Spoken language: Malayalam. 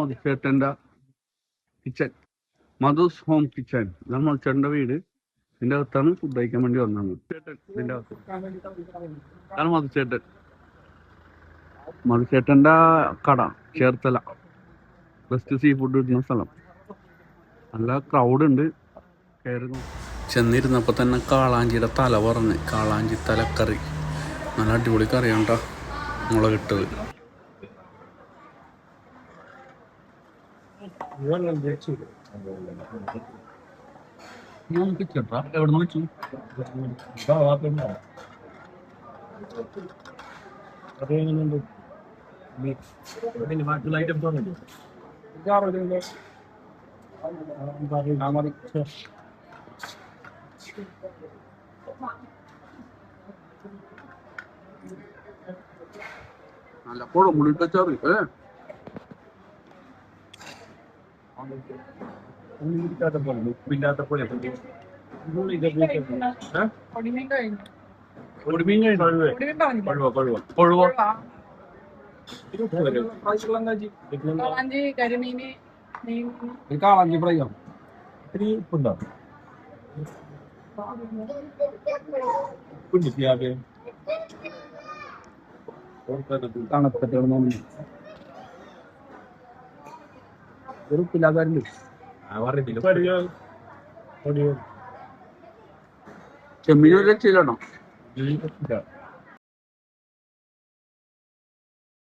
മധുചേട്ടൻ്റെ കിച്ചൺ, മധുസ് ഹോം കിച്ചൺ. ഇതാണ് മധുചേട്ടൻ്റെ വീട്. ഇതിൻ്റെ അകത്താണ് ഫുഡ് കഴിക്കാൻ വേണ്ടി വന്നത്. ചേട്ടൻ ഇതിൻ്റെ അകത്ത് ഇതാണ് മധുചേട്ടൻ. മധുചേട്ടൻ്റെ കട ചേർത്തല, ബെസ്റ്റ് സീ ഫുഡ് കിട്ടുന്ന സ്ഥലം. നല്ല ക്രൗഡ് ഉണ്ട്. ചെന്നിരുന്നപ്പോൾ തന്നെ കാളാഞ്ചിയുടെ തല പറഞ്ഞ്, കാളാഞ്ചി തലക്കറി. നല്ല അടിപൊളി കറിയാണ് കേട്ടോ മുളകിട്ടത്. എവിടെ നിന്ന് വെച്ചു? നല്ല കുഴമ്പുളി കച്ചാറ് ഉപ്പില്ലാത്ത പോലെ കാളാഞ്ചി ഫ്രൈയോ ഇത്തിരി ഉപ്പുണ്ടോ? ഉപ്പില്ലാതാരുണ്ട്. ചെമ്മീൻ രക്ഷയിലാണോ?